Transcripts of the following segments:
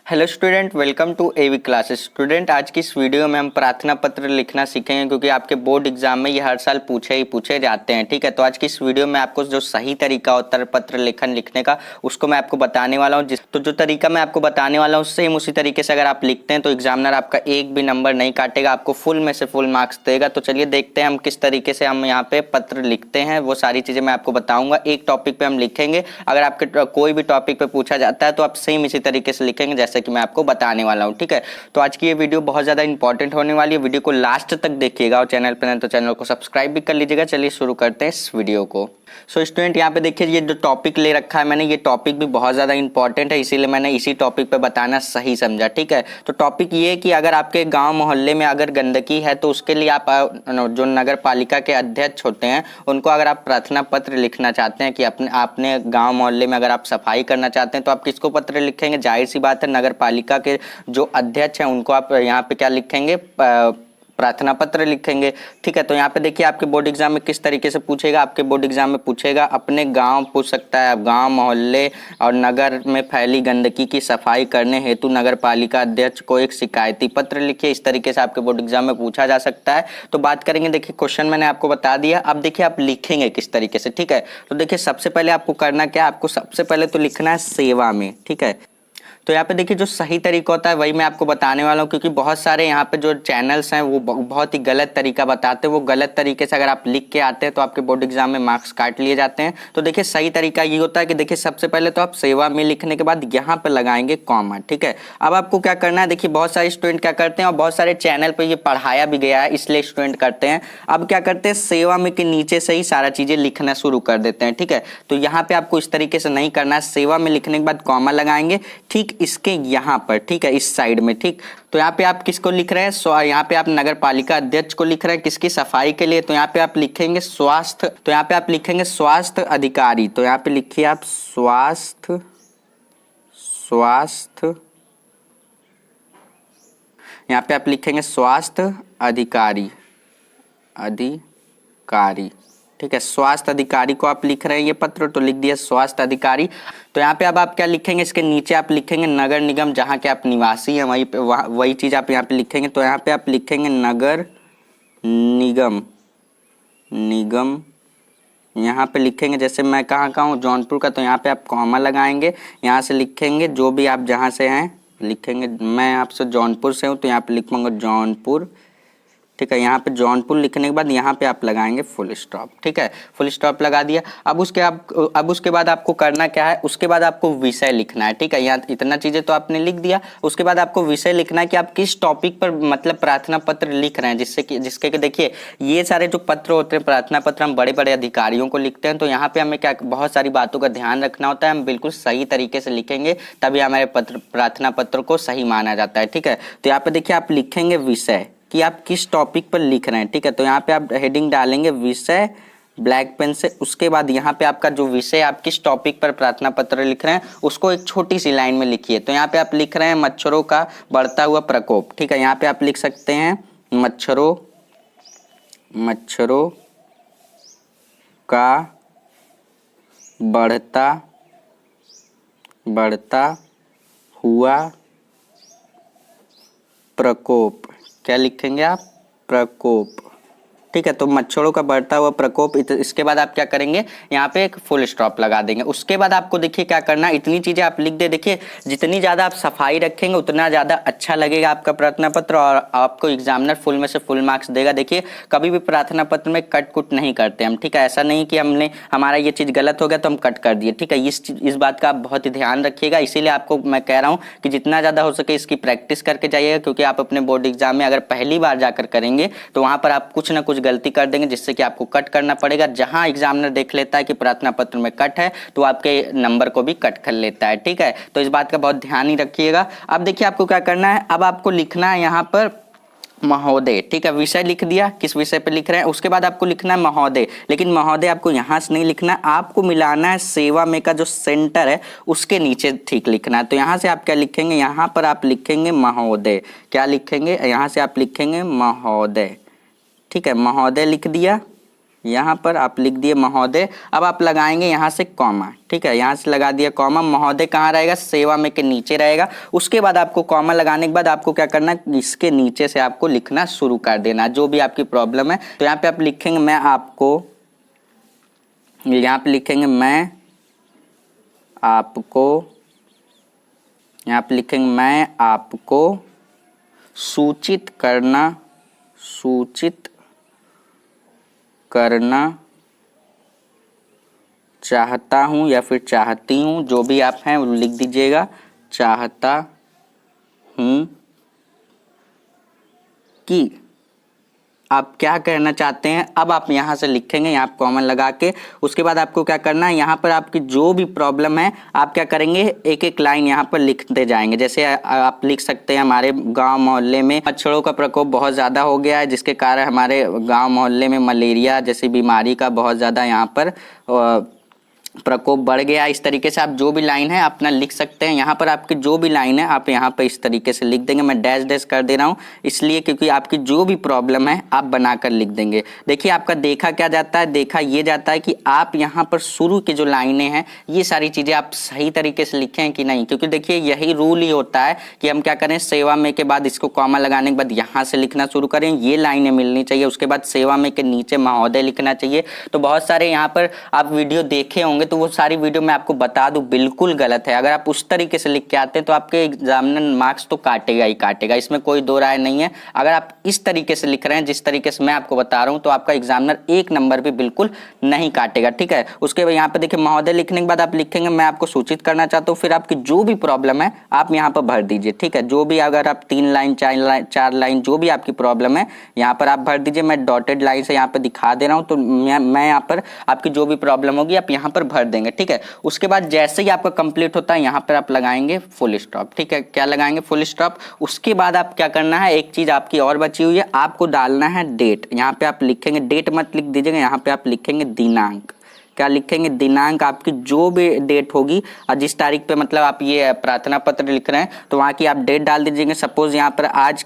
Hello student, welcome to AV classes. Student, आज की इस वीडियो में हम प्रार्थना पत्र लिखना सीखेंगे क्योंकि आपके बोर्ड एग्जाम में ये हर साल पूछे जाते हैं। ठीक है, तो आज की इस वीडियो में आपको जो सही तरीका होता है पत्र लेखन लिखने का उसको मैं आपको बताने वाला हूँ। तो जो तरीका मैं आपको बताने वाला हूँ सेम उसी तरीके से अगर आप लिखते हैं तो एग्जामिनर आपका एक भी नंबर नहीं काटेगा, आपको फुल में से फुल मार्क्स देगा। तो चलिए देखते हैं हम किस तरीके से हम यहाँ पे पत्र लिखते हैं, वो सारी चीजें मैं आपको बताऊंगा। एक टॉपिक पे हम लिखेंगे, अगर आपके कोई भी टॉपिक पे पूछा जाता है तो आप सेम इसी तरीके से लिखेंगे जैसे कि मैं आपको बताने वाला हूं। ठीक है, तो आज की ये वीडियो बहुत ज्यादा इंपॉर्टेंट होने वाली है। वीडियो को लास्ट तक देखिएगा और चैनल पर नहीं तो चैनल को सब्सक्राइब भी कर लीजिएगा। चलिए शुरू करते हैं इस वीडियो को। सो स्टूडेंट, यहाँ पे देखिए ये जो टॉपिक ले रखा है मैंने, ये टॉपिक भी बहुत ज्यादा इंपॉर्टेंट है, इसीलिए मैंने इसी टॉपिक पे बताना सही समझा। ठीक है, तो टॉपिक ये है कि अगर आपके गांव मोहल्ले में अगर गंदगी है तो उसके लिए आप जो नगर पालिका के अध्यक्ष होते हैं उनको अगर आप प्रार्थना पत्र लिखना चाहते हैं कि अपने गांव मोहल्ले में अगर आप सफाई करना चाहते हैं तो आप किसको पत्र लिखेंगे? जाहिर सी बात है, नगर पालिका के जो अध्यक्ष हैं उनको आप यहाँ पे क्या लिखेंगे? प्रार्थना पत्र लिखेंगे। ठीक है, तो यहाँ पे देखिए आपके बोर्ड एग्जाम में किस तरीके से पूछेगा। आपके बोर्ड एग्जाम में पूछेगा अपने गांव पूछ सकता है, गांव मोहल्ले और नगर में फैली गंदगी की सफाई करने हेतु नगर पालिका अध्यक्ष को एक शिकायती पत्र लिखिए। इस तरीके से आपके बोर्ड एग्जाम में पूछा जा सकता है। तो बात करेंगे, देखिए क्वेश्चन मैंने आपको बता दिया, अब देखिए आप लिखेंगे किस तरीके से। ठीक है, तो देखिए सबसे पहले आपको करना क्या, आपको सबसे पहले तो लिखना है सेवा में। ठीक है, तो यहाँ पे देखिए जो सही तरीका होता है वही मैं आपको बताने वाला हूँ, क्योंकि बहुत सारे यहाँ पे जो चैनल्स हैं वो बहुत ही गलत तरीका बताते हैं। वो गलत तरीके से अगर आप लिख के आते हैं तो आपके बोर्ड एग्जाम में मार्क्स काट लिए जाते हैं। तो देखिए सही तरीका ये होता है कि देखिए सबसे पहले तो आप सेवा में लिखने के बाद यहाँ पे लगाएंगे कॉमा। ठीक है, अब आपको क्या करना है, देखिए बहुत सारे स्टूडेंट क्या करते हैं और बहुत सारे चैनल पर ये पढ़ाया भी गया है इसलिए स्टूडेंट करते हैं। अब क्या करते हैं, सेवा में के नीचे से ही सारा चीजें लिखना शुरू कर देते हैं। ठीक है, तो यहाँ पे आपको इस तरीके से नहीं करना है, सेवा में लिखने के बाद कॉमा लगाएंगे ठीक इसके यहाँ पर। ठीक है, इस साइड में। ठीक, तो यहाँ पे आप किसको लिख रहे हैं? यहाँ पे आप नगर पालिका अध्यक्ष को लिख रहे हैं, किसकी? सफाई के लिए। तो यहाँ पे आप लिखेंगे स्वास्थ्य, तो यहाँ पे आप लिखेंगे स्वास्थ्य अधिकारी। तो यहाँ पे लिखिए आप स्वास्थ्य यहाँ पे आप लिखेंगे स्वास्थ्य अधिकारी। ठीक है, स्वास्थ्य अधिकारी को आप लिख रहे हैं ये पत्र, तो लिख दिया स्वास्थ्य अधिकारी। तो यहाँ पे अब आप क्या लिखेंगे, इसके नीचे आप लिखेंगे नगर निगम, जहाँ के आप निवासी हैं वही चीज आप यहाँ पे लिखेंगे। तो यहाँ पे आप लिखेंगे नगर निगम यहाँ पे लिखेंगे, जैसे मैं कहाँ का हूँ, जौनपुर का, तो यहाँ पे आप कॉमा लगाएंगे। यहाँ से लिखेंगे जो भी आप जहाँ से हैं लिखेंगे। मैं आपसे जौनपुर से हूँ तो यहाँ पे लिखूंगा जौनपुर। ठीक है, यहाँ पे जौनपुर लिखने के बाद यहाँ पे आप लगाएंगे फुल स्टॉप। ठीक है, फुल स्टॉप लगा दिया। अब उसके बाद आपको करना क्या है, उसके बाद आपको विषय लिखना है। ठीक है, यहाँ इतना चीजें तो आपने लिख दिया, उसके बाद आपको विषय लिखना है कि आप किस टॉपिक पर मतलब प्रार्थना पत्र लिख रहे हैं, जिसके देखिए ये सारे जो पत्र होते हैं प्रार्थना पत्र हम बड़े बड़े अधिकारियों को लिखते हैं। तो यहाँ पे हमें क्या बहुत सारी बातों का ध्यान रखना होता है, हम बिल्कुल सही तरीके से लिखेंगे तभी हमारे प्रार्थना पत्र को सही माना जाता है। ठीक है, तो यहाँ पे देखिए आप लिखेंगे विषय कि आप किस टॉपिक पर लिख रहे हैं। ठीक है, तो यहाँ पे आप हेडिंग डालेंगे विषय ब्लैक पेन से। उसके बाद यहाँ पे आपका जो विषय आप किस टॉपिक पर प्रार्थना पत्र लिख रहे हैं उसको एक छोटी सी लाइन में लिखिए। तो यहाँ पे आप लिख रहे हैं मच्छरों का बढ़ता हुआ प्रकोप। ठीक है, यहाँ पे आप लिख सकते हैं मच्छरों का बढ़ता हुआ प्रकोप। क्या लिखेंगे आप? प्रकोप। ठीक है, तो मच्छरों का बढ़ता हुआ प्रकोप। इसके बाद आप क्या करेंगे, यहाँ पे एक फुल स्टॉप लगा देंगे। उसके बाद आपको देखिए क्या करना है, इतनी चीजें आप लिख दे। देखिए जितनी ज्यादा आप सफाई रखेंगे उतना ज्यादा अच्छा लगेगा आपका प्रार्थना पत्र और आपको एग्जामिनर फुल में से फुल मार्क्स देगा। देखिए कभी भी प्रार्थना पत्र में कट कुट नहीं करते हम। ठीक है, ऐसा नहीं कि हमारा ये चीज गलत हो गया तो हम कट कर दिए। ठीक है, इस बात का आप बहुत ही ध्यान रखिएगा। इसीलिए आपको मैं कह रहा हूँ कि जितना ज्यादा हो सके इसकी प्रैक्टिस करके जाइएगा, क्योंकि आप अपने बोर्ड एग्जाम में अगर पहली बार जाकर करेंगे तो वहां पर आप कुछ ना कुछ गलती कर देंगे जिससे कि आपको कट करना पड़ेगा। जहां एग्जामिनर देख लेता है कि प्रार्थना पत्र में कट है तो आपके नंबर को भी कट कर लेता है। ठीक है, तो इस बात का बहुत ध्यान ही रखिएगा। अब देखिए आपको क्या करना है, अब आपको लिखना है यहाँ पर महोदय। ठीक है, विषय लिख दिया, किस विषय पे लिख रहे हैं। उसके बाद आपको लिखना है महोदय, लेकिन महोदय आपको यहाँ से नहीं लिखना, आपको मिलाना है सेवा में का जो सेंटर है उसके नीचे ठीक लिखना है। तो यहाँ से आप क्या लिखेंगे, यहाँ पर आप लिखेंगे महोदय। क्या लिखेंगे, यहाँ से आप लिखेंगे महोदय। ठीक है, महोदय लिख दिया। यहाँ पर आप लिख दिए महोदय। अब आप लगाएंगे यहाँ से कॉमा, ठीक है, यहाँ से लगा दिया कॉमा। महोदय कहाँ रहेगा, सेवा में के नीचे रहेगा। उसके बाद आपको कॉमा लगाने के बाद आपको क्या करना है, इसके नीचे से आपको लिखना शुरू कर देना जो भी आपकी प्रॉब्लम है। तो यहाँ पे आप लिखेंगे मैं आपको, यहाँ पे लिखेंगे मैं आपको, यहाँ पे लिखेंगे मैं आपको सूचित करना चाहता हूँ या फिर चाहती हूँ, जो भी आप हैं वो लिख दीजिएगा, चाहता हूँ कि आप क्या कहना चाहते हैं। अब आप यहाँ से लिखेंगे, यहाँ कॉमन लगा के। उसके बाद आपको क्या करना है, यहाँ पर आपकी जो भी प्रॉब्लम है आप क्या करेंगे, एक एक लाइन यहाँ पर लिखते जाएंगे। जैसे आप लिख सकते हैं हमारे गांव मोहल्ले में मच्छरों का प्रकोप बहुत ज़्यादा हो गया है, जिसके कारण हमारे गांव मोहल्ले में मलेरिया जैसी बीमारी का बहुत ज़्यादा यहाँ पर प्रकोप बढ़ गया। इस तरीके से आप जो भी लाइन है अपना लिख सकते हैं। यहाँ पर आपकी जो भी लाइन है आप यहाँ पर इस तरीके से लिख देंगे। मैं डैश डैश कर दे रहा हूँ इसलिए क्योंकि आपकी जो भी प्रॉब्लम है आप बनाकर लिख देंगे। देखिए आपका देखा क्या जाता है, देखा ये जाता है कि आप यहाँ पर शुरू की जो लाइनें हैं ये सारी चीज़ें आप सही तरीके से लिखे हैं कि नहीं। क्योंकि देखिए यही रूल ही होता है कि हम क्या करें, सेवा में के बाद इसको कॉमा लगाने के बाद यहाँ से लिखना शुरू करें, ये लाइनें मिलनी चाहिए। उसके बाद सेवा में के नीचे महोदय लिखना चाहिए। तो बहुत सारे यहाँ पर आप वीडियो देखे होंगे तो वो सारी वीडियो मैं आपको बता दूं बिल्कुल गलत है। अगर आप उस तरीके से लिख के आते हैं तो आपके एग्जामिनर मार्क्स तो काटेगा ही काटेगा, इसमें कोई दो राय नहीं है। अगर आप इस तरीके से लिख रहे हैं जिस तरीके से मैं आपको बता रहा हूं तो आपका एग्जामिनर एक नंबर भी बिल्कुल नहीं काटेगा, ठीक है। उसके बाद यहाँ पे देखिए महोदय लिखने के बाद आप लिखेंगे मैं आपको सूचित करना चाहता हूँ। फिर आपकी जो भी प्रॉब्लम है आप यहाँ पर भर दीजिए, ठीक है। जो भी अगर आप 3 लाइन 4 लाइन जो भी आपकी प्रॉब्लम है यहाँ पर आप भर दीजिए। मैं डॉटेड लाइन से यहाँ पर दिखा दे रहा हूँ। तो मैं यहाँ पर आपकी जो भी प्रॉब्लम होगी आप यहाँ पर भर देंगे, ठीक है। उसके बाद जैसे ही आपका कंप्लीट होता है यहाँ पर आप लगाएंगे फुल स्टॉप, ठीक है। क्या लगाएंगे, फुल स्टॉप। उसके बाद आप क्या करना है, एक चीज आपकी और बची हुई है, आपको डालना है डेट। यहाँ पे आप लिखेंगे, डेट मत लिख दीजिएगा, यहाँ पे आप लिखेंगे दिनांक। क्या लिखेंगे, दिनांक। आपकी जो भी डेट होगी और जिस तारीख पे मतलब आप ये प्रार्थना पत्र लिख रहे हैं तो वहाँ की आप डेट डाल दीजिएगा। सपोज यहाँ पर आज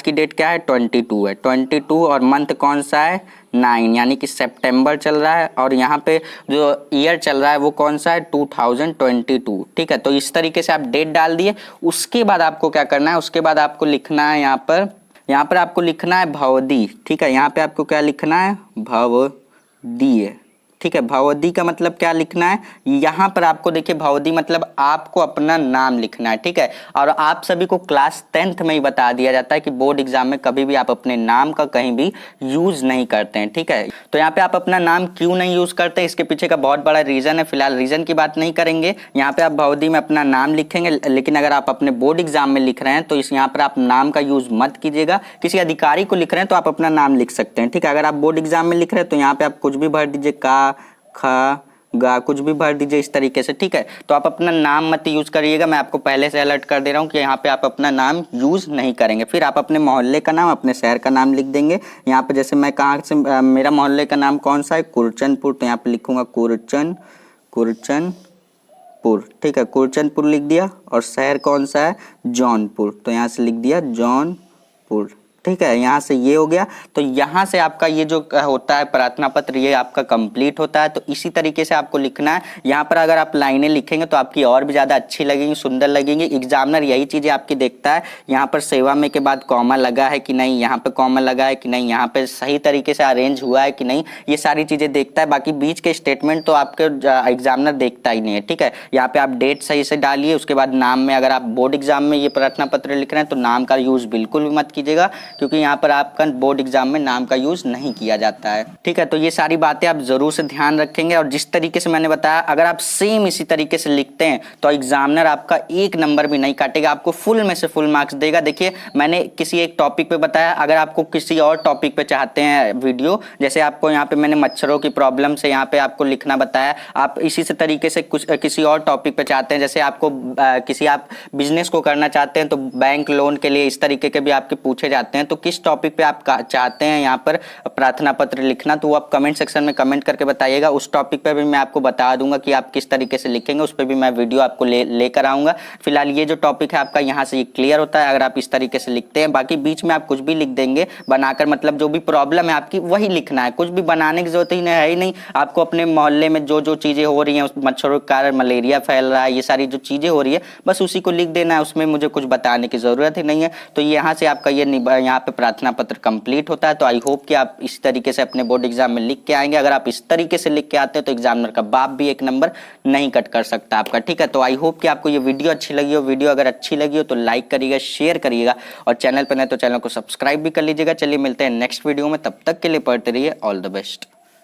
की डेट क्या है, 22 है, 22 और मंथ कौन सा है, 9 यानी कि सितंबर चल रहा है। और यहाँ पे जो ईयर चल रहा है वो कौन सा है, 2022, ठीक है। तो इस तरीके से आप डेट डाल दिए। उसके बाद आपको क्या करना है, उसके बाद आपको लिखना है यहाँ पर आपको लिखना है भवदी, ठीक है। यहाँ पे आपको क्या लिखना है, भवदीय, ठीक है। भवदी का मतलब क्या लिखना है, यहाँ पर आपको देखिए भवदी मतलब आपको अपना नाम लिखना है, ठीक है। और आप सभी को क्लास 10th में ही बता दिया जाता है कि बोर्ड एग्जाम में कभी भी आप अपने नाम का कहीं भी यूज नहीं करते हैं, ठीक है। तो यहाँ पे आप अपना नाम क्यों नहीं यूज करते, इसके पीछे का बहुत बड़ा रीजन है। फिलहाल रीजन की बात नहीं करेंगे। यहाँ पे आप भवदी में अपना नाम लिखेंगे, लेकिन अगर आप अपने बोर्ड एग्जाम में लिख रहे हैं तो इस यहाँ पर आप नाम का यूज मत कीजिएगा। किसी अधिकारी को लिख रहे हैं तो आप अपना नाम लिख सकते हैं, ठीक है। अगर आप बोर्ड एग्जाम में लिख रहे हैं तो यहाँ पे आप कुछ भी भर दीजिए, का खा गा कुछ भी भर दीजिए इस तरीके से, ठीक है। तो आप अपना नाम मत यूज करिएगा, मैं आपको पहले से अलर्ट कर दे रहा हूँ कि यहाँ पे आप अपना नाम यूज नहीं करेंगे। फिर आप अपने मोहल्ले का नाम, अपने शहर का नाम लिख देंगे। यहाँ पे जैसे मैं कहाँ से, मेरा मोहल्ले का नाम कौन सा है, कुरचनपुर, तो यहाँ पे लिखूंगा कुरचनपुर, ठीक है, कुरचनपुर लिख दिया। और शहर कौन सा है, जौनपुर, तो यहाँ से लिख दिया जौनपुर, ठीक है। यहाँ से ये हो गया। तो यहाँ से आपका ये जो होता है प्रार्थना पत्र ये आपका कंप्लीट होता है। तो इसी तरीके से आपको लिखना है। यहाँ पर अगर आप लाइनें लिखेंगे तो आपकी और भी ज़्यादा अच्छी लगेंगी, सुंदर लगेंगी। एग्जामिनर यही चीज़ें आपकी देखता है, यहाँ पर सेवा में के बाद कॉमा लगा है कि नहीं, यहाँ पर कॉमा लगा है कि नहीं, यहाँ पर सही तरीके से अरेंज हुआ है कि नहीं, ये सारी चीज़ें देखता है। बाकी बीच के स्टेटमेंट तो आपके एग्जामिनर देखता ही नहीं है, ठीक है। यहाँ पे आप डेट सही से डालिए। उसके बाद नाम में, अगर आप बोर्ड एग्जाम में ये प्रार्थना पत्र लिख रहे हैं तो नाम का यूज़ बिल्कुल भी मत कीजिएगा, क्योंकि यहाँ पर आपका बोर्ड एग्जाम में नाम का यूज नहीं किया जाता है, ठीक है। तो ये सारी बातें आप जरूर से ध्यान रखेंगे। और जिस तरीके से मैंने बताया अगर आप सेम इसी तरीके से लिखते हैं तो एग्जामिनर आपका एक नंबर भी नहीं काटेगा, आपको फुल में से फुल मार्क्स देगा। देखिए मैंने किसी एक टॉपिक पे बताया, अगर आपको किसी और टॉपिक पे चाहते हैं वीडियो, जैसे आपको यहाँ पे मैंने मच्छरों की प्रॉब्लम से यहाँ पे आपको लिखना बताया, आप इसी से तरीके से कुछ किसी और टॉपिक पे चाहते हैं, जैसे आपको किसी आप बिजनेस को करना चाहते हैं तो बैंक लोन के लिए इस तरीके के भी आपके पूछे जाते हैं हैं, तो किस टॉपिक पे आप चाहते हैं यहाँ पर प्रार्थना पत्र लिखना, तो वो आप कमेंट सेक्शन में कमेंट करके बताइएगा। उस टॉपिक पे भी मैं आपको बता दूंगा कि आप किस तरीके से लिखेंगे, उस पर भी मैं वीडियो आपको लेकर आऊंगा। फिलहाल ये जो टॉपिक है आपका यहाँ से ये क्लियर होता है अगर आप इस तरीके से लिखते हैं। बाकी बीच में आप कुछ भी लिख देंगे बनाकर, मतलब जो भी प्रॉब्लम है आपकी वही लिखना है, कुछ भी बनाने की जरूरत ही है ही नहीं। आपको अपने मोहल्ले में जो जो चीजें हो रही हैं, मच्छरों के कारण मलेरिया फैल रहा है, ये सारी जो चीजें हो रही है बस उसी को लिख देना है, उसमें मुझे कुछ बताने की जरूरत ही नहीं है। तो यहाँ से आपका ये यहाँ पे प्रार्थना पत्र कंप्लीट होता है। तो आई होप कि आप इस तरीके से अपने बोर्ड एग्जाम में लिख के आएंगे। अगर आप इस तरीके से लिख के आते हैं तो एग्जामिनर का बाप भी एक नंबर नहीं कट कर सकता आपका, ठीक है। तो आई होप कि आपको ये वीडियो अच्छी लगी हो। वीडियो अगर अच्छी लगी हो तो लाइक करिएगा, शेयर करिएगा, और चैनल पर नहीं तो चैनल को सब्सक्राइब भी कर लीजिएगा। चलिए मिलते हैं नेक्स्ट वीडियो में, तब तक के लिए पढ़ते रहिए। All the best.